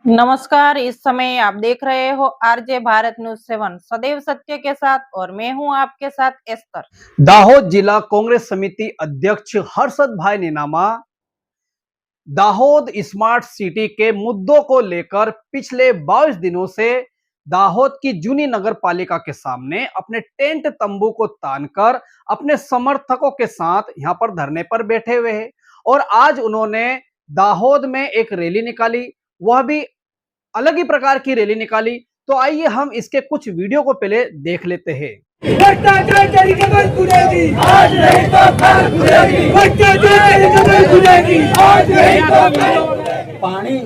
नमस्कार। इस समय आप देख रहे हो आरजे भारत न्यूज 7 सदैव सत्य के साथ और मैं हूं आपके साथ एस्तर। दाहोद जिला कांग्रेस समिति अध्यक्ष हर्षद भाई नीनामा दाहोद स्मार्ट सिटी के मुद्दों को लेकर पिछले 22 दिनों से दाहोद की जूनी नगर पालिका के सामने अपने टेंट तंबू को तानकर अपने समर्थकों के साथ यहां पर धरने पर बैठे हुए हैं और आज उन्होंने दाहोद में एक रैली निकाली, वह भी अलग ही प्रकार की रैली निकाली। तो आइए हम इसके कुछ वीडियो को पहले देख लेते हैं। भ्रष्टाचार तेरी कमर खुलेगी, आज नहीं तो कल खुलेगी। भ्रष्टाचार तेरी कमर खुलेगी, आज नहीं तो कल। पानी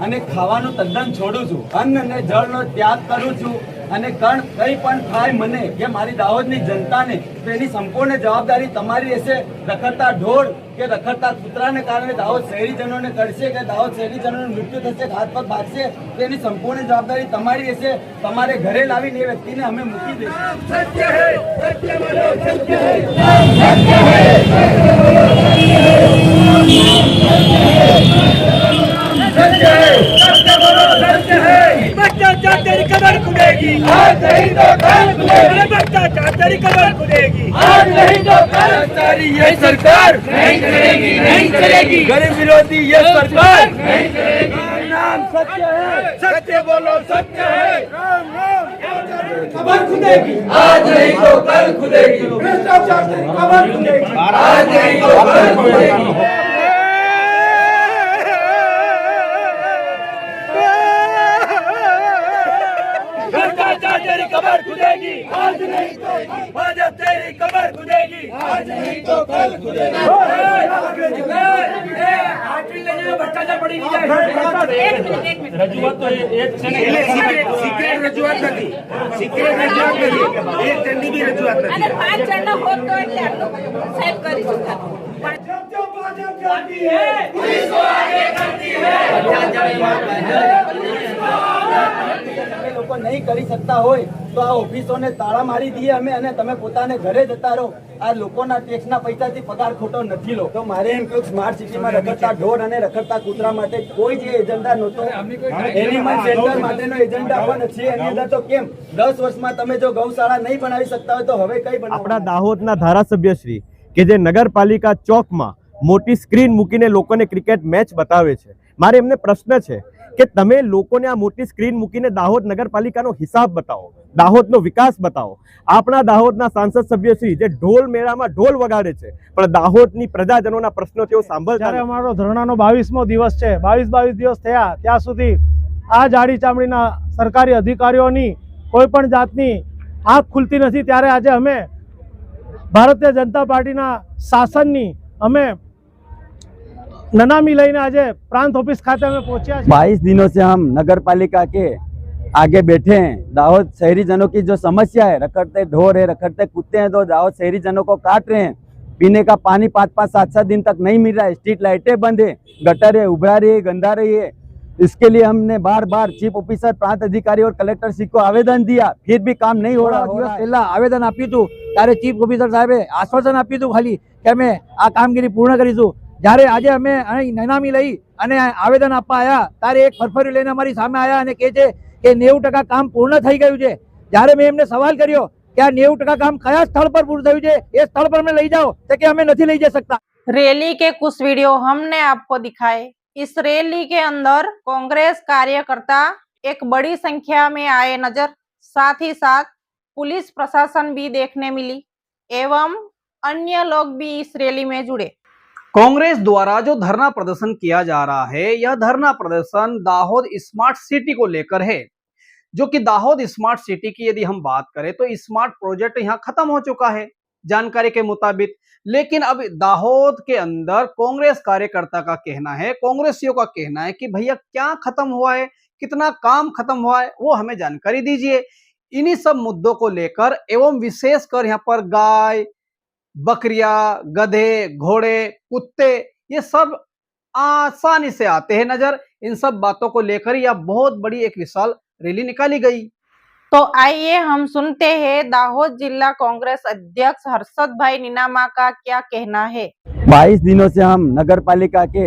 અને ખાવાનું તદ્દન છોડું છું, અન્ન અને જળનો ત્યાગ કરું છું અને કંઈ પણ થાય મને કે મારી દાહોદની જનતાને તો એની સંપૂર્ણ જવાબદારી તમારી રહેશે। રખડતા ઢોર કે રખડતા કૂતરાને કારણે દાહોદ શહેરીજનોને કરશે કે દાહોદ શહેરીજનોનું મૃત્યુ થશે, હાથ પગ ભાગશે તો એની સંપૂર્ણ જવાબદારી તમારી રહેશે। તમારે ઘરે લાવીને એ વ્યક્તિને અમે મૂકી દઈશું। सत्य है, सत्य बोलो, सत्य है, सत्य है, सत्य है, सत्य बोलो, सत्य है। भ्रष्टाचार तेरी कमर खुलेगी, आज नहीं तो कल खुलेगी। भ्रष्टाचार तेरी कमर खुलेगी, आज नहीं तो कल। सारी ये सरकार नहीं चलेगी, नहीं चलेगी। गरीब विरोधी ये सरकार नहीं चलेगी। नाम सत्य है, सत्य बोलो, सत्य है। राम राम कमर खुलेगी, आज नहीं तो कल खुलेगी। भ्रष्टाचार तेरी कमर खुलेगी, आज नहीं तो कल खुलेगी। भ्रष्टाचार तेरी कमर खुलेगी, आज नहीं तो कल। भाजपा तेरी कमर खुलेगी, आज नहीं तो कल खुलेगी। भ्रष्टाचार पड़ी रजूआत तो एक सीक्रेट रजूआत નથી, सीक्रेट रजूआत નથી, एक दंडी की रजूआत નથી। અને 5 જણનો હોત તો એટલે સાહેબ કરી ચૂક્યા। जब जब भाजपा जाती है, पुलिस को आगे करती है। લોકો નહીં કરી શકતા હોય તો આ ઓફિસોને તાળા મારી દઈએ અમે અને તમે પોતાને ઘરે જતા રહો। આ લોકોના ટેક્સના પૈસાથી પગાર ખોટો નથી લો। તો મારે એમ કહ્યું સ્માર્ટ સિટીમાં રખડતા ઢોર અને રખડતા કૂતરા માટે કોઈ જે એજન્ડા નહોતો, એનિમલ સેન્ટર માટેનો એજન્ડા પણ છે। એની અંદર તો કેમ 10 વર્ષમાં તમે જો ગૌશાળા નહીં બનાવી શકતા હોય તો હવે કઈ બનાવો? આપણા દાહોદના ધારાસભ્યશ્રી કે જે નગરપાલિકા ચોકમાં મોટી સ્ક્રીન મૂકીને લોકોને ક્રિકેટ મેચ બતાવે છે, મારે એમને પ્રશ્ન છે કે તમે લોકોને આ મોટી સ્ક્રીન મૂકીને દાહોદ નગરપાલિકાનો હિસાબ બતાવો, દાહોદનો વિકાસ બતાવો। આપણા દાહોદના સાંસદ સભ્યશ્રી જે ઢોલ મેળામાં ઢોલ વગાડે છે પણ દાહોદની પ્રજાજનોના પ્રશ્નો તેઓ સાંભળતા જ્યારે અમારો ધરણાનો 22મો દિવસ છે, 22 દિવસ થયા ત્યાં સુધી આ જાડી ચામડીના સરકારી અધિકારીઓની કોઈ પણ જાતની આંખ ખુલતી નથી। ત્યારે આજે અમે ભારતીય જનતા પાર્ટીના શાસનની અમે ननामी लईने आज प्रांत ऑफिस खाते में पहुंचा। 22 दिनों से हम नगर पालिका के आगे बैठे हैं। दाहोद शहरी जनों की जो समस्या है, रखड़ते ढोर है, रखड़ते कुत्ते हैं, तो दाहोद शहरी जनों को काट रहे हैं। पीने का पानी 5-5, 7-7 दिन तक नहीं मिल रहा है। स्ट्रीट लाइटें बंद है, गटरें उभरा रही है, गंदा रही है। इसके लिए हमने बार बार चीफ ऑफिसर, प्रांत अधिकारी और कलेक्टर श्री को आवेदन दिया, फिर भी काम नहीं हो रहा। દિવસ પહેલા આવેદન આપ્યું હતું ત્યારે ચીફ ઓફિસર સાહેબે આશ્વાસન આપ્યું હતું ખાલી કે અમે આ કામગીરી પૂર્ણ કરીશું। જ્યારે આજે અમે અહીં નનામી લઈ અને આવેદન આપવા આવ્યા ત્યારે એક ફરફરી લઈને અમારી સામે આવ્યા અને કહે છે કે 90% કામ પૂર્ણ થઈ ગયું છે। જ્યારે મેં એમને સવાલ કર્યો કે આ 90% કામ કયા સ્થળ પર પૂરું થયું છે, એ સ્થળ પર અમે લઈ જાઓ, તો કે અમે નથી લઈ જઈ सकता। रैली के कुछ वीडियो हमने आपको दिखाए। इस रैली के अंदर कांग्रेस कार्यकर्ता एक बड़ी संख्या में आए नजर, साथ ही साथ पुलिस प्रशासन भी देखने मिली एवं अन्य लोग भी इस रैली में जुड़े। कांग्रेस द्वारा जो धरना प्रदर्शन किया जा रहा है, यह धरना प्रदर्शन दाहोद स्मार्ट सिटी को लेकर है, जो कि दाहोद स्मार्ट सिटी की यदि हम बात करें तो स्मार्ट प्रोजेक्ट यहां खत्म हो चुका है जानकारी के मुताबिक। लेकिन अब दाहोद के अंदर कांग्रेस कार्यकर्ता का कहना है, कांग्रेसियों का कहना है कि भैया क्या खत्म हुआ है, कितना काम खत्म हुआ है, वो हमें जानकारी दीजिए। इन्हीं सब मुद्दों को लेकर एवं विशेषकर यहाँ पर गाय, बकरियां, गधे, घोड़े, कुत्ते, ये सब आसानी से आते हैं नजर। इन सब बातों को लेकर यह बहुत बड़ी एक विशाल रैली निकाली गई। तो आइए हम सुनते हैं दाहोद जिला कांग्रेस अध्यक्ष हर्षद भाई नीनामा का क्या कहना है। 22 दिनों से हम नगर पालिका के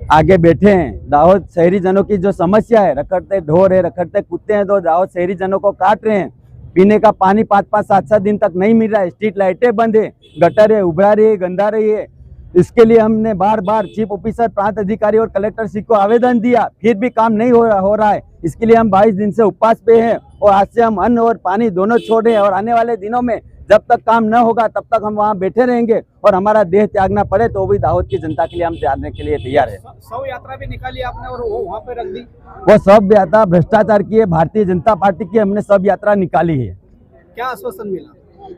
आगे बैठे हैं। दाहोद शहरी जनों की जो समस्या है, रखड़ते ढोर है, रखड़ते कुत्ते हैं, तो दाहोद शहरी जनों को काट रहे हैं। पीने का पानी 5-5, 7-7 दिन तक नहीं मिल रहा है। स्ट्रीट लाइटें बंद है, गटर है, उभरा रही है, गंदा रही है। इसके लिए हमने बार बार चीफ ऑफिसर, प्रांत अधिकारी और कलेक्टर श्री को आवेदन दिया, फिर भी काम नहीं हो रहा है। इसके लिए हम 22 दिन से उपवास पे हैं और आज से हम अन्न और पानी दोनों छोड़ रहे हैं। और आने वाले दिनों में जब तक काम न होगा तब तक हम वहाँ बैठे रहेंगे और हमारा देह त्यागना पड़े तो भी दाहोद की जनता के लिए हम त्यागने के लिए तैयार है। शव यात्रा भी निकाली आपने और वो वहाँ पे रख दी। वो सब यात्रा भ्रष्टाचार की है, भारतीय जनता पार्टी की हमने सब यात्रा निकाली है। क्या आश्वासन मिला?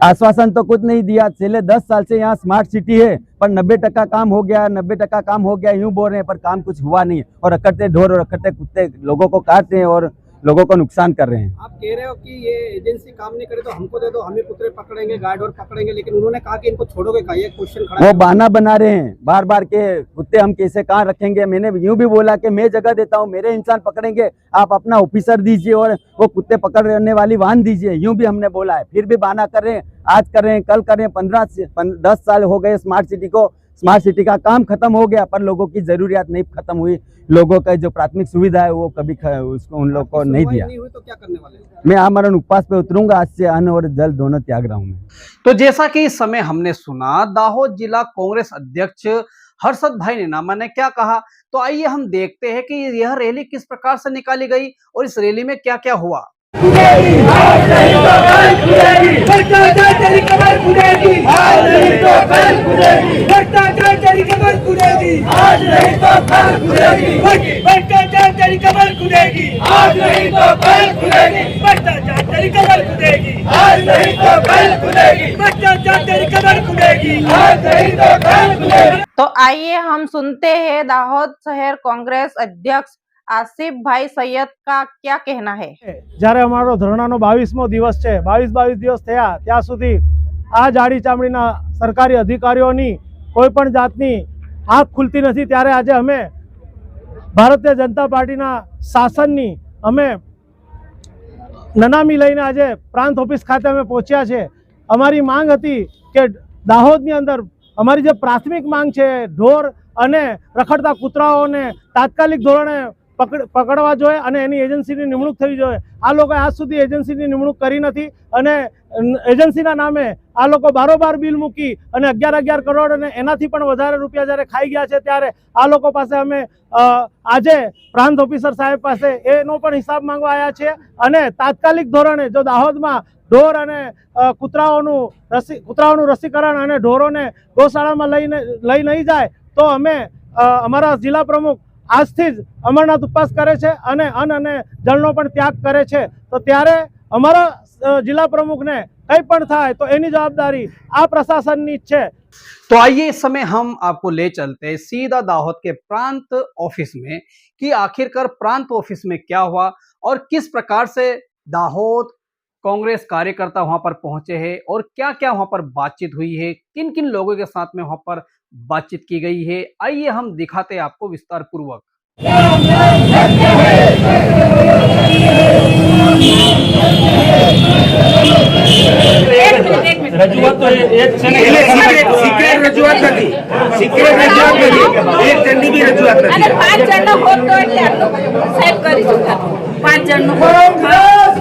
आश्वासन तो कुछ नहीं दिया। पिछले 10 साल से यहाँ स्मार्ट सिटी है पर 90% काम हो गया, 90% काम हो गया यूं बोल रहे हैं, पर काम कुछ हुआ नहीं। और रखड़ते ढोर और रखड़ते कुत्ते लोगों को काट रहे हैं और लोगों को नुकसान कर रहे हैं। आप कह रहे हो कि ये एजेंसी काम नहीं करे तो हमको दे दो, हम ही कुत्ते पकड़ेंगे, गार्ड और पकड़ेंगे, लेकिन उन्होंने कहा कि इनको छोड़ोगे का? ये क्वेश्चन खड़ा वो है। बहाना बना रहे हैं बार बार के कुत्ते हम कैसे कहाँ रखेंगे। मैंने यूं भी बोला कि मैं जगह देता हूं, मेरे इंसान पकड़ेंगे, आप अपना ऑफिसर दीजिए और वो कुत्ते पकड़ने वाली वाहन दीजिए, यूं भी हमने बोला है। फिर भी बहाना कर रहे हैं, आज कर रहे हैं, कल कर रहे हैं। 10 साल हो गए स्मार्ट सिटी को। स्मार्ट सिटी का काम खत्म हो गया पर लोगों की जरूरियात नहीं खत्म हुई। लोगों का जो प्राथमिक सुविधा है वो कभी उसको उन लोगों को नहीं दिया। नहीं हुई तो क्या करने वाले? मैं आमरण उपवास पे उतरूंगा। आज से अन्न और जल दोनों त्याग रहा हूँ मैं। तो जैसा कि इस समय हमने सुना दाहोद जिला कांग्रेस अध्यक्ष हर्षद भाई नेनामा ने क्या कहा, तो आइए हम देखते हैं कि यह रैली किस प्रकार से निकाली गई और इस रैली में क्या क्या हुआ। भ्रष्टाचार तेरी कमर खुलेगी, आज नहीं तो कल खुलेगी। भ्रष्टाचार तेरी कमर खुलेगी, आज नहीं तो कल खुलेगी। भ्रष्टाचार तेरी कमर खुलेगी, आज नहीं तो कल खुलेगी। भ्रष्टाचार तेरी कमर खुलेगी, आज नहीं तो कल खुलेगी। भ्रष्टाचार तेरी कमर खुलेगी, आज नहीं तो कल खुलेगी। तो आइए हम सुनते हैं दाहोद शहर कांग्रेस अध्यक्ष आसिफ भाई सैयद का क्या कहना है। જ્યારે અમારો ધરણાનો 22મો દિવસ છે, 22 દિવસ થયા ત્યાં સુધી આ જાડી ચામડીના સરકારી અધિકારીઓની કોઈ પણ જાતની આંખ ખુલતી નથી, ત્યારે આજે અમે ભારતીય જનતા પાર્ટીના શાસનની અમે નનામી લઈને આજે પ્રાંત ઓફિસ ખાતે અમે પહોંચ્યા છે। અમારી માંગ હતી કે દાહોદની અંદર અમારી જે પ્રાથમિક માંગ છે, ઢોર અને રખડતા કૂતરાઓને તાત્કાલિક ધોરણે પકડવા જોઈએ અને એની એજન્સીની નિમણૂક થવી જોઈએ। આ લોકો આજ સુધી એજન્સીની નિમણૂક કરી નથી અને એજન્સીના નામે આ લોકો બારોબાર બિલ મૂકી અને 11-11 કરોડ અને એનાથી પણ વધારે રૂપિયા જ્યારે ખાઈ ગયા છે, ત્યારે આ લોકો પાસે અમે આજે પ્રાંત ઓફિસર સાહેબ પાસે એનો પણ હિસાબ માંગવા આવ્યા છે અને તાત્કાલિક ધોરણે જો દાહોદમાં ઢોર અને કૂતરાઓનું રસીકરણ અને ઢોરોને ગૌશાળામાં લઈ નહીં જાય તો અમે અમારા જિલ્લા પ્રમુખ આજથી જ અમરનાથ ઉપવાસ કરે છે અને અન્ન અને જળનો પણ ત્યાગ કરે છે। તો ત્યારે અમારા જિલ્લા પ્રમુખને કંઈ પણ થાય તો એની જવાબદારી આ પ્રશાસનની જ છે। तो आइए इस समय हम आपको ले चलते हैं सीधा दाहोद के प्रांत ऑफिस में कि आखिरकार प्रांत ऑफिस में क्या हुआ और किस प्रकार से दाहोद कांग्रेस कार्यकर्ता वहां पर पहुंचे हैं और क्या क्या वहां पर बातचीत हुई है, किन किन लोगों के साथ में वहां पर बातचीत की गई है। आइए हम दिखाते हैं आपको विस्तार पूर्वक। રજૂઆત તો એક છે ને, સિક્રેટ રજૂઆત નથી, સિક્રેટ રજૂઆત નથી, એક જણની બી રજૂઆત નથી। અને 5 જણનો હોત તો એટલે આટલું સાહેબ કરી ચૂક્યા 5 જણનો કોંગ્રેસ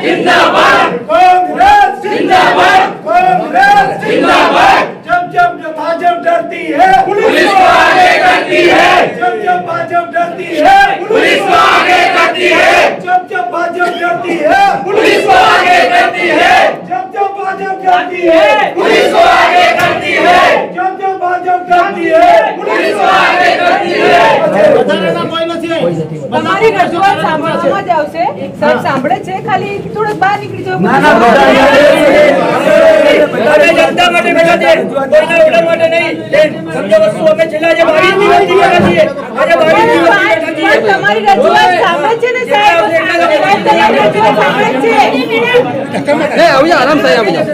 जिंदाबाद, कोंग्रेस जिंदाबाद, कोंग्रेस जिंदाबाद। जब भाजपा डरती है पुलिस को आगे करती है, जब भाजपा डरती है पुलिस को आगे करती है, जब भाजपा डरती है पुलिस को आगे करती है, जब भाजपा डरती है पुलिस को आगे करती है, जब भाजपा डरती है पुलिस को आगे करती है। તમારી રજૂઆત સાંભળવામાં જ આવશે, સાહેબ સાંભળે છે, ખાલી થોડું બહાર નીકળી જાવ। જનતા માટે બેઠા છે, કોઈના ઓર્ડર માટે નહીં। સમજો વસ્તુ અમે છેલ્લા જે 22 દિવસથી બેઠા છીએ, આજે 22 દિવસથી બેઠા છીએ। તમારી રજૂઆત સાંભળે છે ને સાહેબ, તમારી રજૂઆત સાંભળે છે। आराम से આવી જાઓ।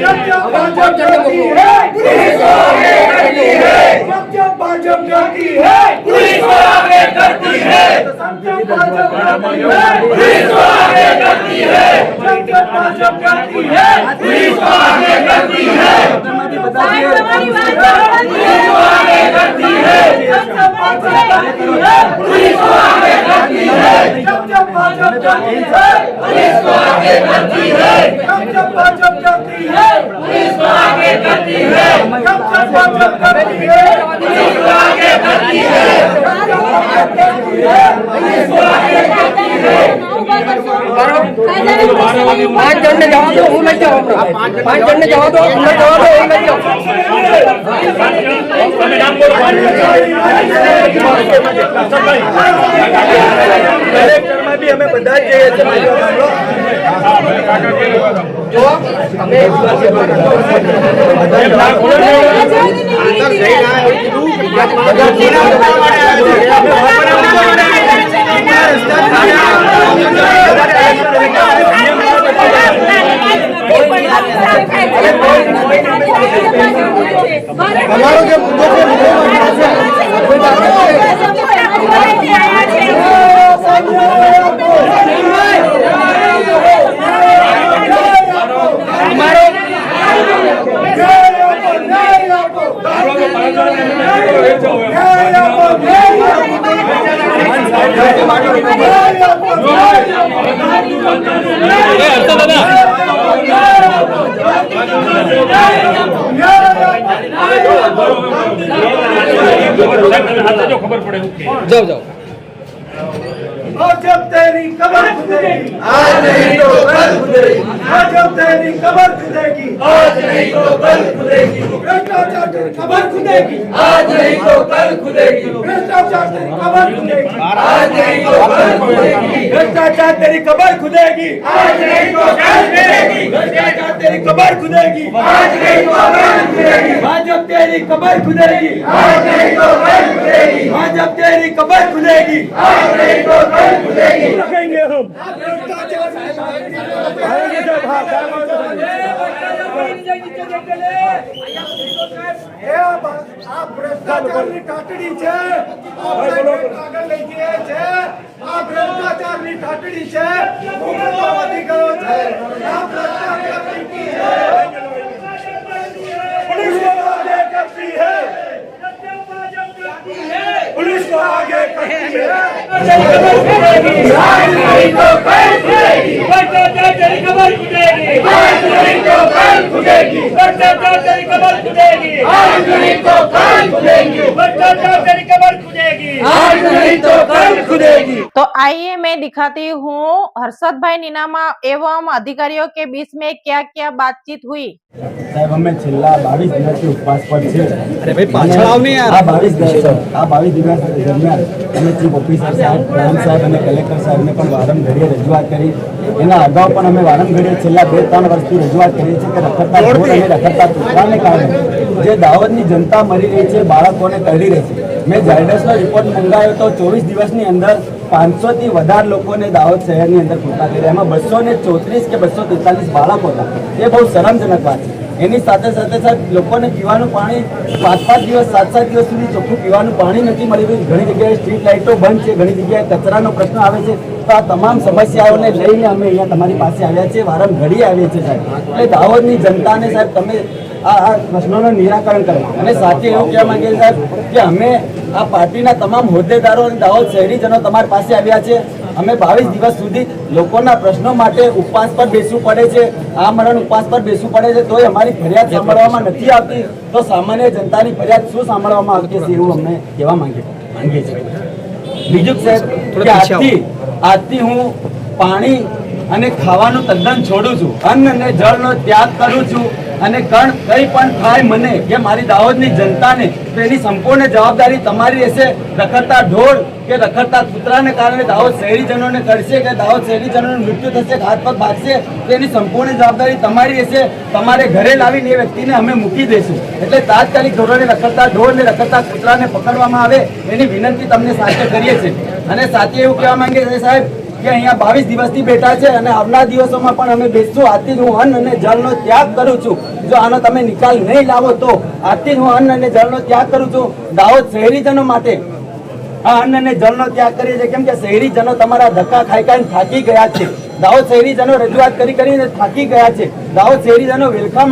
जब भाजपा डरती है पुलिस को आगे करती है, जब भाजपा डरती है पुलिस को आगे करती है, जब પાંચ જણ ને જવા દો, હું લઈ જાઉં. પાંચ જણ ને જવા દો, હું લઈ જાઉં. કલેક્ટરમાં બી અમે બધા જ જઈએ जाओ जाओ. जब तेरी कबर खुदेगी आज नहीं तो कल खुदेगी, जब तेरी कबर खुदेगी आज नहीं तो कल खुदेगी, भ्रष्टाचार तेरी कबर खुदेगी आज नहीं तो कल खुदेगी, भ्रष्टाचार तेरी कबर खुदेगी आज नहीं तो कल खुदेगी, भ्रष्टाचार तेरी कबर खुदेगी आज नहीं तो कल खुदेगी, भ्रष्टाचार तेरी कबर खुदेगी आज नहीं तो कल खुदेगी, जब तेरी कबर खुदेगी आज नहीं तो कल खुदेगी, जब तेरी कबर खुदेगी आज नहीं तो कल खुदेगी, रखेंगे हम ભ્રષ્ટાચારની ટાટડી છે, આગળ લઈ ગયે છે, આ ભ્રષ્ટાચારની ટાટડી છે, ઉમરો વધી ગયો છે, આ ભ્રષ્ટાચારની કી છે, पुलिस को आगे करती है, पुलिस को आगे करती है, आज नहीं तो कल खुदेगी, भ्रष्टाचार तेरी कबर खुदेगी आज नहीं तो कल खुदेगी, भ्रष्टाचार तेरी कबर खुदेगी आज नहीं तो कल खुदेगी, भ्रष्टाचार तेरी कबर खुदेगी आज नहीं तो कल खुदेगी। तो आइए मैं दिखाती हूँ हर्षद भाई नीनामा एवं अधिकारियों के बीच में क्या क्या बातचीत हुई। साहब અમે છેલ્લા 22 દિવસથી ઉપવાસ પર છે। અરે ભાઈ પાછળ આવ ને યાર। આ 22 દિવસ દરમિયાન અમે ચીફ ઓફિસર સાહેબ, ગ્રામ સાહેબ અને કલેક્ટર સાહેબને પણ વારંઘડીએ રજૂઆત કરી। એના અગાઉ પણ અમે વારંઘડીએ છેલ્લા 2-3 વર્ષથી રજૂઆત કરી છે કે રખડતા ઢોર અને રખડતા કૂતરાને કારણે જે દાહોદની જનતા મરી રહી છે, બાળકોને કરડી રહી છે। મેં ઝાયડસનો રિપોર્ટ મંગાવ્યો તો 24 દિવસની અંદર 500 થી વધારે લોકોને દાહોદ શહેરની અંદર કૃપા કર્યા, એમાં 234 કે 243 બાળકો હતા। એ બહુ શરમજનક વાત છે। એની સાથે સાથે સાહેબ લોકોને પીવાનું પાણી 5-5 દિવસ 7-7 દિવસ સુધી ચોખ્ખું પીવાનું પાણી નથી મળી રહ્યું। ઘણી જગ્યાએ સ્ટ્રીટ લાઇટો બંધ છે, ઘણી જગ્યાએ કચરાનો પ્રશ્ન આવે છે। તો આ તમામ સમસ્યાઓને લઈને અમે અહીંયા તમારી પાસે આવ્યા છીએ, વારંઘડી આવીએ છીએ સાહેબ। એટલે દાહોદની જનતાને સાહેબ તમે આ પ્રશ્નોનું નિરાકરણ કરવા અને સાથે એવું કહેવા માંગીએ સાહેબ કે અમે આ પાર્ટીના તમામ હોદ્દેદારો અને દાહોદ શહેરીજનો તમારી પાસે આવ્યા છે। અમે 22 દિવસ સુધી લોકોના પ્રશ્નો માટે ઉપવાસ પર બેસવું પડે છે, આ મરણ ઉપવાસ પર બેસવું પડે છે, તોય અમારી ફરિયાદ સાંભળવામાં નથી આવતી। તો સામાન્ય જનતાની ફરિયાદ શું સાંભળવામાં આવતી છે એવું અમને કહેવા માંગીએ છીએ। બીજું સાહેબ કે આજથી હું પાણી અને ખાવાનું તદ્દન છોડું છું, અન્ન અને જળનો ત્યાગ કરું છું અને કંઈ પણ થાય મને કે મારી દાહોદની જનતાને તો એની સંપૂર્ણ જવાબદારી તમારી રહેશે। રખડતા ઢોર કે રખડતા કૂતરાને કારણે દાહોદ શહેરીજનોને કરશે કે દાહોદ શહેરીજનોનું મૃત્યુ થશે, હાથ પગ ભાગશે, તો એની સંપૂર્ણ જવાબદારી તમારી રહેશે। તમારે ઘરે લાવીને એ વ્યક્તિને અમે મૂકી દઈશું। એટલે તાત્કાલિક ધોરણે રખડતા ઢોર ને રખડતા કૂતરાને પકડવામાં આવે એની વિનંતી તમને સાથે કરીએ છીએ। અને સાથે એવું કહેવા માંગીએ છીએ સાહેબ કે અહીંયા 22 દિવસથી બેઠા છે અને આવનાર દિવસોમાં પણ અમે બેસશું। આજથી હું અન્ન અને જળનો ત્યાગ કરું છું। જો આનો તમે નિકાલ નહીં લાવો તો આજથી હું અન્ન અને જળનો ત્યાગ કરું છું। દાહોદ શહેરીજનો માટે આ અન્ન અને જળનો ત્યાગ કરીએ છીએ, કેમ કે શહેરીજનો તમારા ધક્કા ખાઈ ખાઈને થાકી ગયા છે। દાહોદ શહેરીજનો રજૂઆત કરીને થાકી ગયા છે. દાહોદ શહેરીજનો વેલખા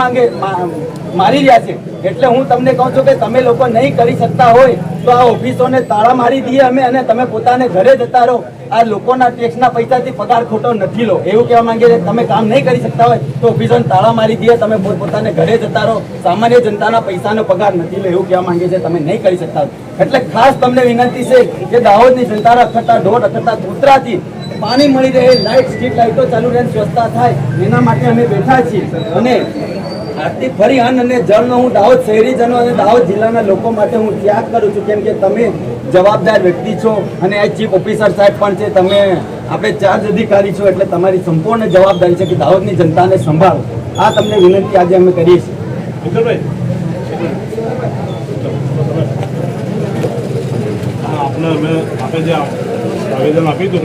મારી રહ્યા છે. એટલે હું તમને કહું છું કે તમે લોકો નહીં કરી શકતા હોય તો આ ઓફિસોને તાળા મારી દઈએ અમે, અને તમે પોતાને ઘરે જતા રહો. આ લોકોના ટેક્સના પૈસાથી પગાર ખોટો નથી લો એવું કહેવા માંગે છે. તમે કામ નહીં કરી શકતા હોય તો ઓફિસોને તાળા મારી દઈએ, તમે પોતાને ઘરે જતા રહો. સામાન્ય જનતાના પૈસાનો પગાર નથી લો એવું કહેવા માંગે છે. તમે નહીં કરી શકતા હોય એટલે ખાસ તમને વિનંતી છે કે દાહોદની જનતાના રખડતા ઢોર, રખડતા કૂતરાથી પાણી મળી રહે, લાઇટ સ્ટ્રીટ લાઇટો ચાલુ રહે, સ્વચ્છતા થાય, એના માટે અમે બેઠા છીએ. અને આજથી ફરી અન્ન અને જળનો હું દાહોદ શહેરીજનો અને દાહોદ જિલ્લાના લોકો માટે હું ત્યાગ કરું છું, કેમ કે તમે જવાબદાર વ્યક્તિ છો અને આ ચીફ ઓફિસર સાહેબ પણ છે. તમે આપણે ચાર્જ અધિકારી છો એટલે તમારી સંપૂર્ણ જવાબદારી છે કે દાહોદની જનતાને સંભાળો. આ તમને વિનંતી આજે અમે કરીએ છીએ. આપણે જે આવેદન આપ્યું હતું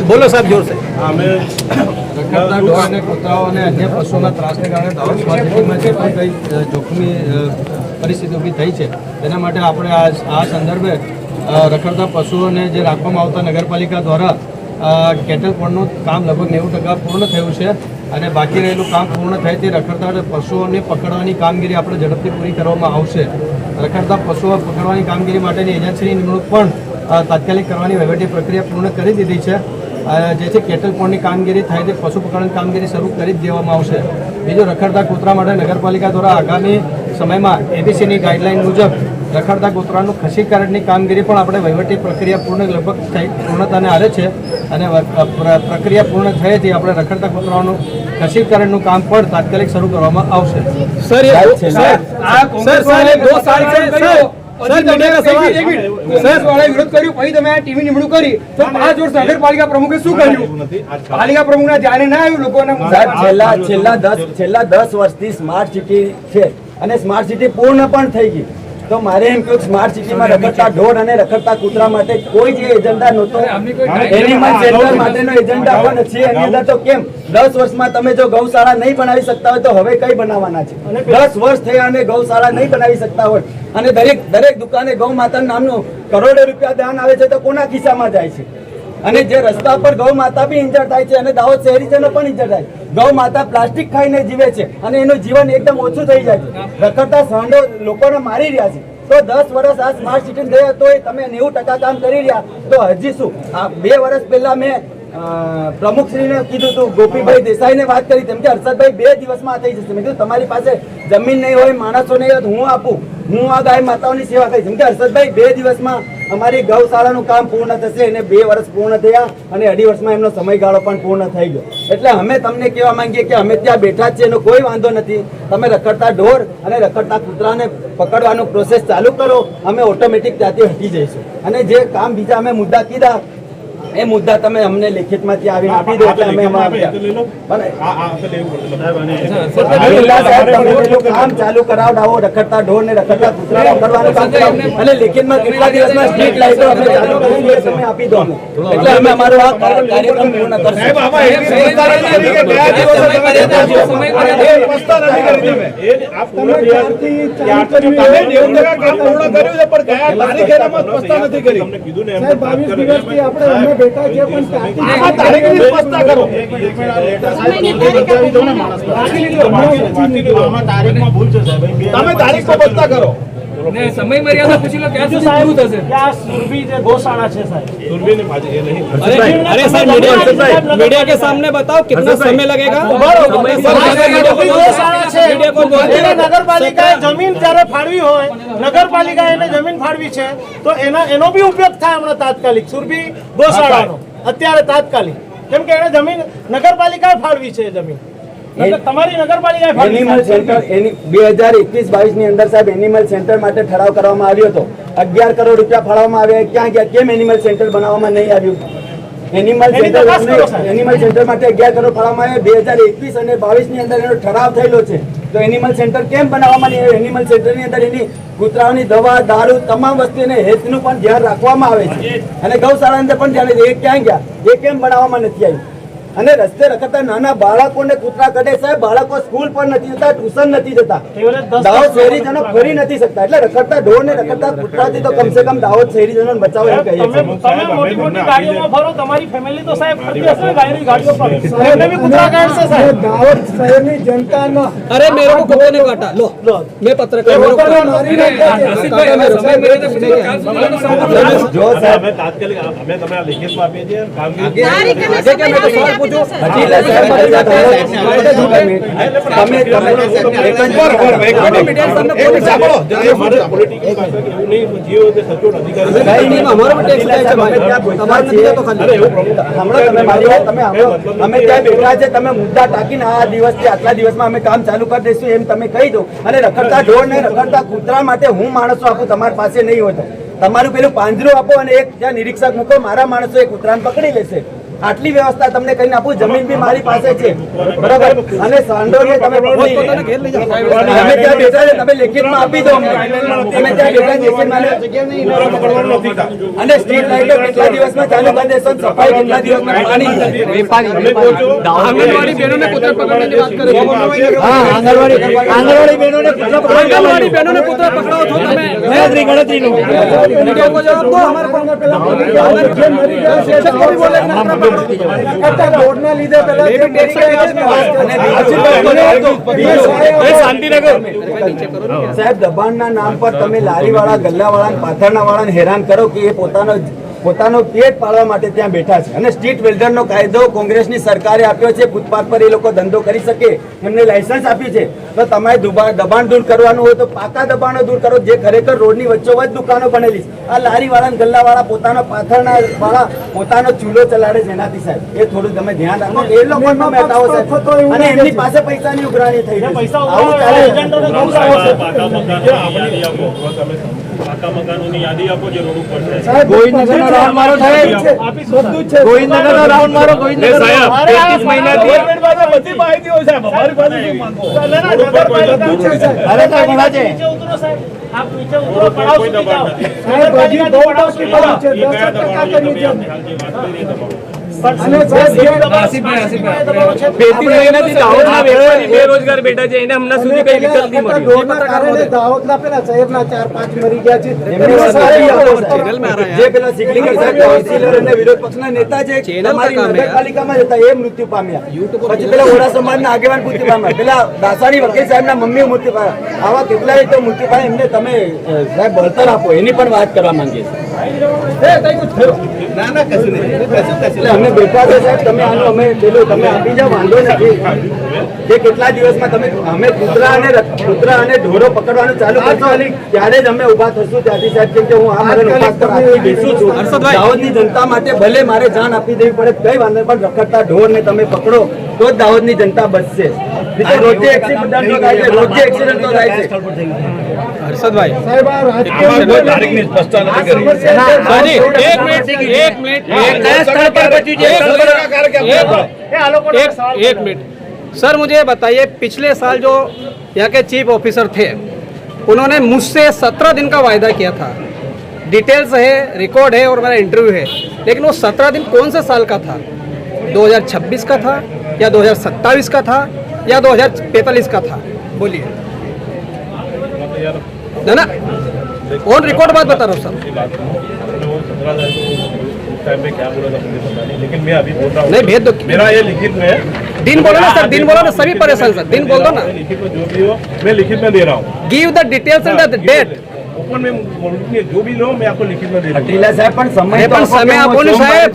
બોલો સાહેબ જોર સે. અમે રખડતા ઢોર અને કૂતરાઓ અને અન્ય પશુઓના ત્રાસને કારણે દાહોદ સ્માર્ટ સિટીમાં જે પણ કંઈ જોખમી પરિસ્થિતિ ઊભી થઈ છે તેના માટે આપણે આ સંદર્ભે રખડતા પશુઓને જે રાખવામાં આવતા નગરપાલિકા દ્વારા કેટલ પોળનું કામ લગભગ 90% પૂર્ણ થયું છે અને બાકી રહેલું કામ પૂર્ણ થાય તે રખડતા પશુઓને પકડવાની કામગીરી આપણે ઝડપથી પૂરી કરવામાં આવશે. રખડતા પશુઓ પકડવાની કામગીરી માટેની એજન્સીની નિમણૂક પણ તાત્કાલિક કરવાની વહીવટી પ્રક્રિયા પૂર્ણ કરી દીધી છે. જેથી કેટલ પોળની કામગીરી થાય તે પશુ પકડવાની કામગીરી શરૂ કરી જ દેવામાં આવશે. બીજું, રખડતા કૂતરા માટે નગરપાલિકા દ્વારા આગામી સમયમાં એબીસીની ગાઈડલાઇન મુજબ રખડતા કૂતરાનું ખસીકરણની કામગીરી પણ આપણે વહીવટી પ્રક્રિયા લગભગ પૂર્ણતાને આરે છે અને પ્રક્રિયા પૂર્ણ થયેથી આપણે રખડતા કૂતરાઓનું ખસીકરણનું કામ પણ તાત્કાલિક શરૂ કરવામાં આવશે. सर ये सर ये 2 साल से सर मीडिया का सवाल सर वाला विरोध કર્યું પછી તમે આ ટીવી નિમણૂક કરી તો 5 વર્ષ નગરપાલિકા પ્રમુખે શું કર્યું? પાલિકા પ્રમુખના ધ્યાને ના આવ્યું લોકોને. છેલ્લા 10 વર્ષથી સ્માર્ટ સિટી છે અને સ્માર્ટ સિટી પૂર્ણ પણ થઈ ગઈ. તો મારે એમ કહ્યું સ્માર્ટ સિટીમાં રખડતા ઢોર અને રખડતા કૂતરા માટે કોઈ જે એજન્ડા નહોતો, એનિમલ સેન્ટર માટેનો એજન્ડા પણ છે. એની અંદર તો કેમ 10 વર્ષમાં તમે જો ગૌશાળા નહીં બનાવી શકતા હોય તો હવે કઈ બનાવવાના છે? 10 વર્ષ થયા અને ગૌશાળા નહીં બનાવી શકતા હોય અને દરેક દુકાને ગૌ માતા નામનું કરોડો રૂપિયા દાન આવે છે તો કોના ખિસ્સામાં જાય છે? અને જે રસ્તા પર ગૌ માતા બી ઇન્જર થાય છે અને દાહોદ શહેરીજનો પણ ઇન્જર થાય. ગૌ માતા પ્લાસ્ટિક ખાઈને જીવે છે અને એનું જીવન એકદમ ઓછું થઈ જાય છે. રખડતા સાંડો લોકોને મારી રહ્યા છે. તો 10 વર્ષ આ સ્માર્ટ સિટી ગયા તો તમે 90% કામ કરી રહ્યા તો હજી શું? આ 2 વર્ષ પહેલા મેં પ્રમુખશ્રીને કીધું હતું, ગોપીભાઈ દેસાઈને વાત કરી તેમ કે હર્ષદભાઈ 2 દિવસમાં થઈ જશે. મેં કીધું તમારી પાસે જમીન નહીં હોય, માણસો નહીં હોય, હું આપું, હું આ ગાય માતાઓની સેવા કરીશ. કેમ કે હર્ષદભાઈ 2 દિવસમાં અમારી ગૌશાળાનું કામ પૂર્ણ થશે અને 2 વર્ષ પૂર્ણ થયા અને 2.5 વર્ષમાં એમનો સમયગાળો પણ પૂર્ણ થઈ ગયો. એટલે અમે તમને કહેવા માંગીએ કે અમે ત્યાં બેઠા છીએ, એનો કોઈ વાંધો નથી. તમે રખડતા ઢોર અને રખડતા કૂતરાને પકડવાનું પ્રોસેસ ચાલુ કરો, અમે ઓટોમેટિક ત્યાંથી હટી જઈશું. અને જે કામ બીજા અમે મુદ્દા કીધા એ મુદ્દા તમે અમને લેખિતમાંથી આવીને આપી દો એટલે અમે કામ ચાલુ કરાવડાવો. રખડતા ઢોર ને રખડતા કૂતરા પકડવાનું કામ કરાવો અને લેખિતમાં કેટલા દિવસમાં સ્ટ્રીટ લાઇટો અમે ચાલુ કરી તમે આપી દો એટલે અમે અમારો આ કાર્યક્રમ પૂર્ણ કરશું. બેઠા છે પણ તારીખની સ્પષ્ટતા કરો. તમે તારીખ સ્પષ્ટતા કરો. સમય મર્યાદા પૂછી લો ક્યાં સુધી પૂરું થશે? क्या सुरभि जो गौशाला है साहब? सुरभि ने बाजी ये नहीं। अरे सर मीडिया के सामने बताओ कितना समय लगेगा? નગરપાલિકાએ જમીન જ્યારે ફાળવી હોય, નગરપાલિકાએ એને જમીન ફાળવી છે તો એનો બી ઉપયોગ થાય હમણાં તાત્કાલિક સુરભી ગૌશાળાનો અત્યારે તાત્કાલિક, કેમ કે એને જમીન નગરપાલિકાએ ફાળવી છે. જમીન તમારી નગરપાલિકાએ એનિમલ સેન્ટર 2021-22 ની અંદર સાહેબ એનિમલ સેન્ટર માટે ઠરાવ કરવામાં આવ્યો હતો. 11 કરોડ રૂપિયા ફાળવવામાં આવ્યા. ક્યાં ગયા? કેમ એનિમલ સેન્ટર બનાવવામાં નહીં આવ્યું? એનિમલ સેન્ટર માટે 11 કરોડ ફાળવવામાં આવ્યા. 2021 અને 22 ની અંદર એનો ઠરાવ થયેલો છે તો એનિમલ સેન્ટર કેમ બનાવવામાં નહીં આવ્યું? એનિમલ સેન્ટરની અંદર એની કૂતરાઓની દવા, દારૂ, તમામ વસ્તુને હેલ્થનું પણ ધ્યાન રાખવામાં આવે છે અને ગૌશાળા અંદર પણ ધ્યાન. એ ક્યાં ગયા? એ કેમ બનાવવામાં નથી આવ્યું? અને રસ્તે રખડતા નાના બાળકોને કૂતરા કઢે સાહેબ, બાળકો સ્કૂલ પણ નથી જતા, ટ્યુશન નથી જતા, દાહોદ શહેરીજનો ફરી નથી શકતા. એટલે રખડતા ઢોર ને રખડતા કૂતરાથી તો કમસે કમ દાહોદ શહેરીજનો બચાવ એમ કહીએ છીએ. તમે મોટી મોટી ગાડીઓમાં ફરો, તમારી ફેમિલી તો સાહેબ ફરતી હશે ને ગાડીની ગાડીઓ પર, એમને બી કૂતરા કાઢશે સાહેબ. દાહોદ શહેરની જનતાનો अरे मेरे को कुत्ते ने काटा, लो मैं पत्रकार, मेरे को જો સાહેબ અમે તાત્કાલિક અમે તમે આ લિખિતમાં આપીએ છીએ કામગીરી आगे क्या मैं तो सवाल पूछूं? હજીલા સાહેબ મારી વાત સાંભળો. અમારે પોલિટિકલ ભાષા કે એવું નહીં, જીઓ તે સચોટ અધિકારી नहीं नहीं हमारा भी टैक्स હજીલા સાહેબ, અમે ત્યાં બેઠા છીએ. અરે એવું problem સાંભળો તમે મારી વાત, તમે સાંભળો. અમે ત્યાં બેઠા છે, તમે મુદ્દા ટાંકીને આ દિવસથી આટલા દિવસમાં અમે કામ ચાલુ કરી દઈશું એમ તમે કહી દો. અને રખડતા ઢોર ને રખડતા કૂતરા માટે હું માણસો આપું, તમારી પાસે નહીં હોય તો તમારું પેલું પાંજરું આપો અને એક ત્યાં નિરીક્ષક મૂકો, મારા માણસો એ કૂતરાને પકડી લેશે. આટલી વ્યવસ્થા તમને કરીને આપું. જમીન બી મારી પાસે છે, બરાબર. અને સાંડોને તમે પકડી લે. અમે ત્યાં બેઠા છે, તમે લેખિતમાં આપી દો અમને. અમે ત્યાં બેઠા લેખિતમાં પકડવાનું નથી. અને સ્ટ્રીટ લાઈટો કેટલા દિવસમાં ચાલુ કરી દેશો, સફાઈ કેટલા દિવસમાં પાણી તમે કહો છો आंगनवाड़ी बहनों ने कुत्ता पकड़ने की बात करी, હા આંગણવાડી બહેનોને કૂતરા પકડવા आंगनवाड़ी बहनों ने कुत्ता पकड़ाओ तो તમે ગણતરીનું मीडिया को जवाब दो. हमारे शिक्षक को भी बोले સાહેબ, દબાણના નામ પર તમે લારી વાળા, ગલ્લા વાળા, પાથરના વાળાને હેરાન કરો કે એ પોતાનો પેટ પાળવા માટે ત્યાં બેઠા છે. અને સ્ટ્રીટ વેલ્ડરનો કાયદો કોંગ્રેસની સરકારે આપ્યો છે, ફૂટપાથ પર એ લોકો ધંધો કરી શકે, એમને લાયસન્સ આપ્યું છે. તો તમારે દબાણ દૂર કરવાનું હોય તો પાકા દબાણો દૂર કરો, જે ખરેખર રોડની વચ્ચોવચ્ચ દુકાનો બનેલી છે. આ લારી વાળા, ગલ્લા વાળા પોતાનો પાથરના વાળા પોતાનો ચૂલો ચલાડે છે. એનાથી સાહેબ એ થોડું તમે ધ્યાન રાખો. એ લોકોનો મેટાવો સાહેબ, અને એમની પાસે પૈસાની ઉઘરાણી થઈ રહી છે. આવું ચાલે છે. પાકા મકાનોની યાદી આપો જે રોડ ઉપર છે. ગોવિંદનગરનો રાઉન્ડ મારો સાહેબ, ગોવિંદનગરનો રાઉન્ડ મારો, ગોવિંદનગર. સાહેબ, 33 મહિનાથી બધી માહિતી હોય સાહેબ, અમારી પાસે શું માંગો? અરે તો ઘણા છે. નીચે ઉતરો સાહેબ, આપ નીચે ઉતરો, પડાવ કોઈ સુધી દબાણ જાઓ. નથી. સાહેબ, હજી બહુ બાકી પડાવ છે, એ કયા દબાણની તમે આપની હાલની વાત કરી રહ્યા તમારો? બેરોજગાર બેઠા છે, એને હમણાં સુધી કઈ વિકલ્પ નહીં મળ્યો. જે પેલા સિગ્લિકર સાહેબ કાઉન્સિલર અને વિરોધ પક્ષના નેતા છે, તમારી નગરપાલિકામાં જ હતા, એ મૃત્યુ પામ્યા. પછી પેલા ઓરા સમાજના આગેવાન મૃત્યુ પામ્યા, પેલા દાસાણી વકીલ સાહેબના મમ્મી મૃત્યુ પામ્યા. આવા કેટલાય તો મૃત્યુ પામ્યા. એમને તમે સાહેબ વળતર આપો, એની પણ વાત કરવા માંગીએ છીએ. એટલે અમે બેઠા છે સાહેબ, તમે આનું અમે પેલું તમે આપી જાઓ, વાંધો નથી. કે કેટલા દિવસમાં તમે અમે કૂતરા અને ઢોરો પકડવાનું ચાલુ કરશો, ત્યારે જ અમે ઉભા થશું ત્યાંથી સાહેબ. કેમ કે હું આ મારે ઉપવાસ પર રાખી બેસું છું. દાહોદની જનતા માટે ભલે મારે જાન આપી દેવી પડે, કઈ વાંધો નહીં, પણ રખડતા ઢોરને તમે પકડો તો જ દાહોદની જનતા બચશે. રોજે એક્સિડન્ટ થાય છે, રોજે એક્સિડન્ટ થાય છે. હર્ષદભાઈ તારીખની સ્પષ્ટતા નથી કરી. एक मिनट एक मिनट सर, मुझे बताइए, पिछले साल जो यहाँ के चीफ ऑफिसर थे, उन्होंने मुझसे 17 दिन का वायदा किया था. डिटेल्स है, रिकॉर्ड है और मेरा इंटरव्यू है. लेकिन वो 17 दिन कौन से साल का था? 2026 का था या 2027 का था या 2045 का था? बोलिए ना, ऑन रिकॉर्ड बात बता रहा हूँ सर. टाइम पे क्या बोला था मुझे पता नहीं, लेकिन मैं अभी बोल रहा हूँ. नहीं भेज दो, मेरा ये लिखित में है. दिन बोलो ना सर, दिन बोलो ना, सभी परेशान सर, दिन बोल दो ना. लिखित में जो भी हो मैं लिखित में दे रहा हूँ. Give the details and the date. Open में जो भी लो मैं आपको लिखित में दे रहा हूँ. ઢીલા સાહેબ, પણ સમય તો समय आपो ने साहेब,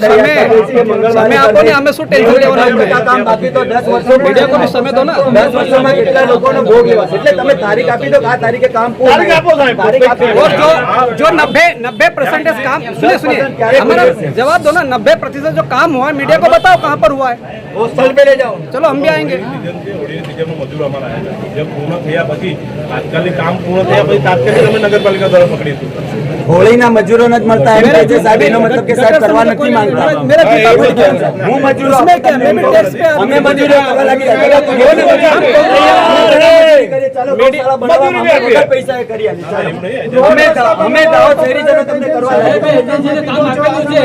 समय आपो ने, हमें શું ટેન્શન લેવાનું? કામ બાકી તો 10 વર્ષો મીડિયા को भी समय दो ना. 10 વર્ષોમાં કેટલા લોકોનો ભોગ લેવા છે. એટલે તમે તારીખ આપી દો કે આ તારીખે કામ પૂરું. તારીખ આપો સાહેબ. તારીખ આપી દો. और जो 90% काम, सुनिए हमारा जवाब दो ना, 90% जो काम हुआ है मीडिया को बताओ कहाँ पर हुआ है. वो स्थल पे ले जाओ. चलो हम भी आएंगे. સિઝનનો મજૂર અમારા આવ્યા. જબ પૂર્ણ થયા પછી તાત્કાલિક કામ પૂર્ણ થયા પછી તાત્કાલિક અમે નગરપાલિકા દ્વારા પકડીશું. હોળીના મજૂરો નથી મળતા એમ કહે છે સાહેબ. એનો મતલબ કે સાહેબ કરવા નથી માંગતા. मेरा जूता એવું फूट છે. गया. હું મજૂરો इसमें क्या, मैं भी टैक्स पे અમે મજૂરો કરવા લાગી ગયા. ચાલો ગૌશાળા બનાવવા અમે વગર પૈસા એ કરી આલી. ચાલો. અમે દાહોદ શહેરીજનો તમને કરવા લાગી.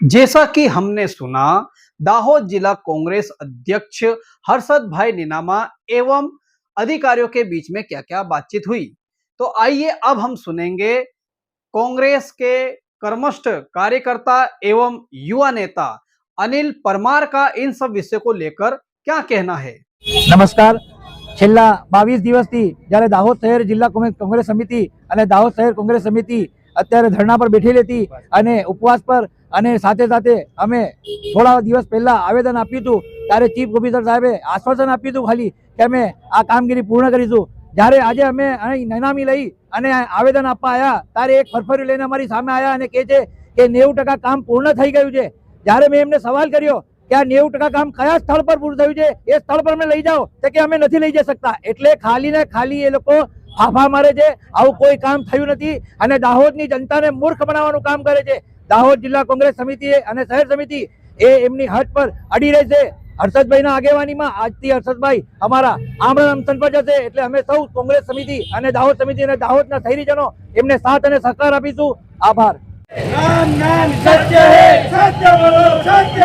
जैसा कि हमने सुना, दाहोद जिला कांग्रेस अध्यक्ष हर्षद भाई नीनामा एवं अधिकारियों के बीच में क्या क्या बातचीत हुई, तो आइए अब हम सुनेंगे कांग्रेस के कर्मठ कार्यकर्ता एवं युवा नेता अनिल परमार का इन सब विषय को लेकर क्या कहना है। નમસ્કાર. છેલ્લા 22 દિવસથી જ્યારે દાહોદ શહેર જિલ્લા કોંગ્રેસ સમિતિ અને દાહોદ શહેર કોંગ્રેસ સમિતિ અત્યારે ધરણા પર બેઠેલી હતી અને ઉપવાસ પર, અને સાથે સાથે અમે થોડા દિવસ પહેલા આવેદન આપ્યું હતું ત્યારે ચીફ ઓફિસર સાહેબે આશ્વાસન આપ્યું હતું ખાલી કે અમે આ કામગીરી પૂર્ણ કરીશું. જ્યારે આજે અમે અહીં નનામી લઈ અને આવેદન આપવા આવ્યા ત્યારે એક ફરફરી લઈને અમારી સામે આવ્યા અને કહે છે કે 90% કામ પૂર્ણ થઈ ગયું છે. જ્યારે મેં એમને સવાલ કર્યો કે આ 90% કામ કયા સ્થળ પર પૂરું થયું છે, એ સ્થળ પર અમને લઈ જાઓ, તો કે અમે નથી લઈ જઈ શકતા. એટલે ખાલી ને ખાલી એ લોકો ફાફા મારે છે. આવું કોઈ કામ થયું નથી અને દાહોદની જનતાને મૂર્ખ બનાવવાનું કામ કરે છે. દાહોદ જિલ્લા કોંગ્રેસ સમિતિ અને શહેર સમિતિ એ એમની હદ પર અડી રહેશે. હર્ષદભાઈના આગેવાનીમાં આજથી હર્ષદભાઈ અમારા આમરણ અનશન પર જશે. એટલે અમે સૌ કોંગ્રેસ સમિતિ અને દાહોદ સમિતિ અને દાહોદના શહેરીજનો એમને સાથ અને સહકાર આપીશું. આભાર. नाम नाम सत्य है, सत्य बोलो सत्य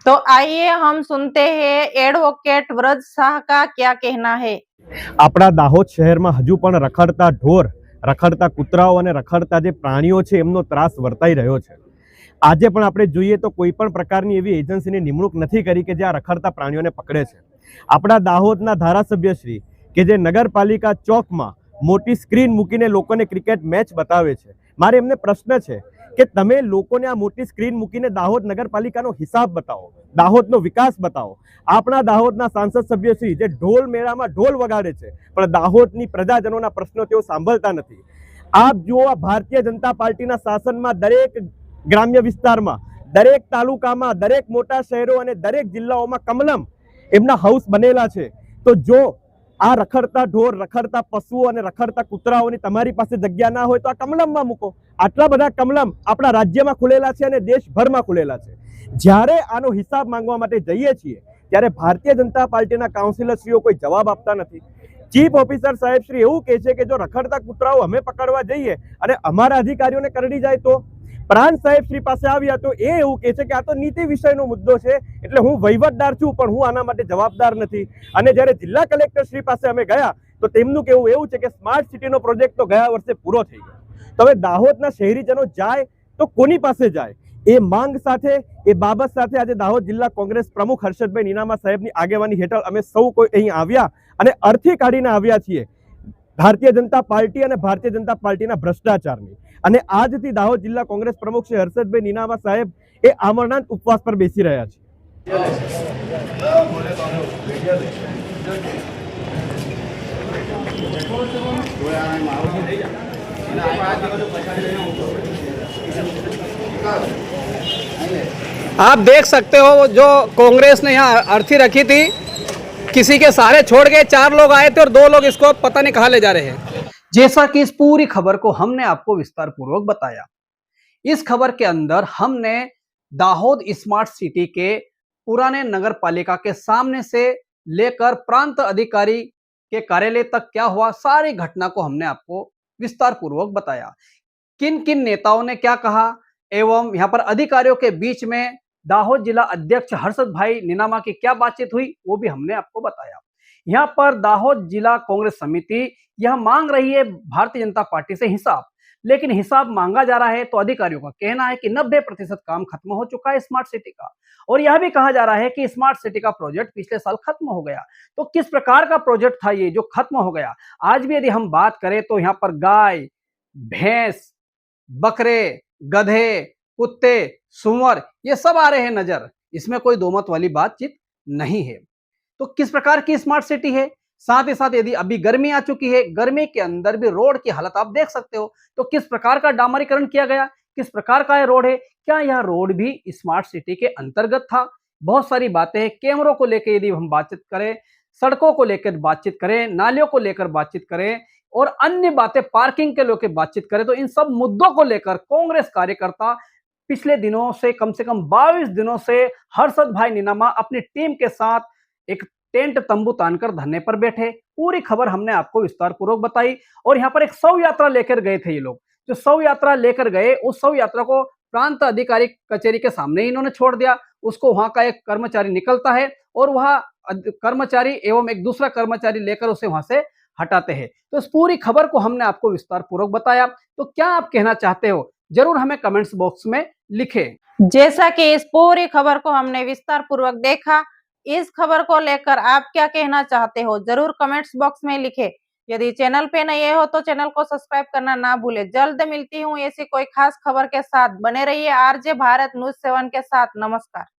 तो आइए हम सुनते हैं एडवोकेट व्रज शाह का क्या कहना है। આપણા દાહોદ શહેરમાં હજુ પણ રખડતા ઢોર, રખડતા કૂતરાઓ અને રખડતા જે પ્રાણીઓ છે એમનો ત્રાસ વર્તાઈ રહ્યો છે. આજે પણ આપણે જોઈએ તો કોઈ પણ પ્રકારની એવી એજન્સીની નિમણૂક નથી કરી કે જે આ રખડતા પ્રાણીઓને પકડે છે. આપણા દાહોદના ધારાસભ્યશ્રી કે જે નગરપાલિકા ચોકમાં મોટી સ્ક્રીન મૂકીને લોકોને ક્રિકેટ મેચ બતાવે છે, મારે એમને પ્રશ્ન છે કે તમે લોકોને આ મોટી સ્ક્રીન મૂકીને દાહોદ નગરપાલિકાનો હિસાબ બતાવો, દાહોદનો વિકાસ બતાવો. આપણા દાહોદના સાંસદ સભ્યશ્રી જે ઢોલ મેળામાં ઢોલ વગાડે છે પણ દાહોદની પ્રજાજનોના પ્રશ્નો તેઓ સાંભળતા નથી. આપ જુઓ, આ ભારતીય જનતા પાર્ટીના શાસનમાં દરેક ગ્રામ્ય વિસ્તારમાં, દરેક તાલુકામાં, દરેક મોટા શહેરો અને દરેક જિલ્લાઓમાં કમલમ એમના હાઉસ બનેલા છે. તો જો આ રખડતા ઢોર, રખડતા પશુઓ અને રખડતા કૂતરાઓની તમારી પાસે જગ્યા ના હોય તો આ કમલમમાં મૂકો. આટલા બધા કમલમ આપણા રાજ્યમાં ખુલેલા છે અને દેશભરમાં ખુલેલા છે. જ્યારે આનો હિસાબ માંગવા માટે જઈએ છીએ ત્યારે ભારતીય જનતા પાર્ટીના કાઉન્સિલરશ્રીઓ કોઈ જવાબ આપતા નથી. ચીફ ઓફિસર સાહેબ શ્રી એવું કહે છે કે જો રખડતા કૂતરાઓ અમે પકડવા જઈએ અને અમારા અધિકારીઓને કરડી જાય તો. પ્રાંત સાહેબ શ્રી પાસે આવ્યા તો એ એવું કહે છે કે આ તો નીતિ વિષયનો મુદ્દો છે, એટલે હું વહીવટદાર છું પણ હું આના માટે જવાબદાર નથી. અને જ્યારે જિલ્લા કલેક્ટર શ્રી પાસે અમે ગયા તો તેમનું કહેવું એવું છે કે સ્માર્ટ સિટીનો પ્રોજેક્ટ તો ગયા વર્ષે પૂરો થઈ ગયો. તો હવે દાહોદના શહેરીજનો જાય તો કોની પાસે જાય? એ માંગ સાથે, એ બાબત સાથે આજે દાહોદ જિલ્લા કોંગ્રેસ પ્રમુખ હર્ષદભાઈ નીનામા સાહેબની આગેવાની હેઠળ અમે સૌ કોઈ અહીં આવ્યા અને અર્થી કાઢીને આવ્યા છીએ ભારતીય જનતા પાર્ટી અને ભારતીય જનતા પાર્ટીના ભ્રષ્ટાચારની. અને આજથી દાહોદ જિલ્લા કોંગ્રેસ પ્રમુખ શ્રી હર્ષદભાઈ નીનામા સાહેબ એ આમરણાંત ઉપવાસ પર બેસી રહ્યા છે. आप देख सकते हो जो कांग्रेस ने यहाँ अर्थी रखी थी, किसी के सहारे छोड़ के 4 लोग आए थे और 2 लोग इसको पता नहीं कहाँ ले जा रहे हैं। जैसा कि इस पूरी खबर को हमने आपको विस्तार पूर्वक बताया, इस खबर के अंदर हमने दाहोद स्मार्ट सिटी के पुराने नगर पालिका के सामने से लेकर प्रांत अधिकारी के कार्यालय तक क्या हुआ, सारी घटना को हमने आपको विस्तार पूर्वक बताया। किन किन नेताओं ने क्या कहा एवं यहाँ पर अधिकारियों के बीच में दाहोद जिला अध्यक्ष हर्षद भाई नीनामा की क्या बातचीत हुई, वो भी हमने आपको बताया। यहाँ पर दाहोद जिला कांग्रेस समिति यह मांग रही है भारतीय जनता पार्टी से हिसाब, लेकिन हिसाब मांगा जा रहा है तो अधिकारियों का कहना है कि 90% काम खत्म हो चुका है स्मार्ट सिटी का, और यह भी कहा जा रहा है कि स्मार्ट सिटी का प्रोजेक्ट पिछले साल खत्म हो गया। तो किस प्रकार का प्रोजेक्ट था ये जो खत्म हो गया? आज भी यदि हम बात करें तो यहाँ पर गाय, भैंस, बकरे, गधे, कुत्ते, सुअर ये सब आ रहे हैं नजर, इसमें कोई दो मत वाली बातचीत नहीं है। तो किस प्रकार की स्मार्ट सिटी है? साथ ही साथ यदि अभी गर्मी आ चुकी है, गर्मी के अंदर भी रोड की हालत आप देख सकते हो, तो किस प्रकार का डामरीकरण किया गया, किस प्रकार का यह रोड है, क्या यह रोड भी स्मार्ट सिटी के अंतर्गत था? बहुत सारी बातें हैं। कैमरों को लेकर यदि हम बातचीत करें, सड़कों को लेकर बातचीत करें, नालियों को लेकर बातचीत करें और अन्य बातें पार्किंग के लेकर बातचीत करें, तो इन सब मुद्दों को लेकर कांग्रेस कार्यकर्ता पिछले दिनों से कम 22 दिनों से हर्षद भाई नीनामा अपनी टीम के साथ एक टेंट तंबू तानकर धरने पर बैठे। पूरी खबर हमने आपको विस्तार पूर्वक बताई। और यहाँ पर एक शव यात्रा लेकर गए थे ये लोग, जो शव यात्रा लेकर गए उस शव यात्रा को प्रांत अधिकारी कचेरी के सामने ही इन्होंने छोड़ दिया। उसको वहां का एक कर्मचारी निकलता है और वह कर्मचारी एवं एक दूसरा कर्मचारी लेकर उसे वहां से हटाते हैं। तो इस पूरी खबर को हमने आपको विस्तार पूर्वक बताया। तो क्या आप कहना चाहते हो, जरूर हमें कमेंट्स बॉक्स में लिखें। जैसा कि इस पूरी खबर को हमने विस्तार पूर्वक देखा, इस खबर को लेकर आप क्या कहना चाहते हो जरूर कमेंट्स बॉक्स में लिखें। यदि चैनल पे नए हो तो चैनल को सब्सक्राइब करना ना भूले। जल्द मिलती हूँ ऐसी कोई खास खबर के साथ। बने रहिए आरजे भारत न्यूज़ 7 के साथ। नमस्कार।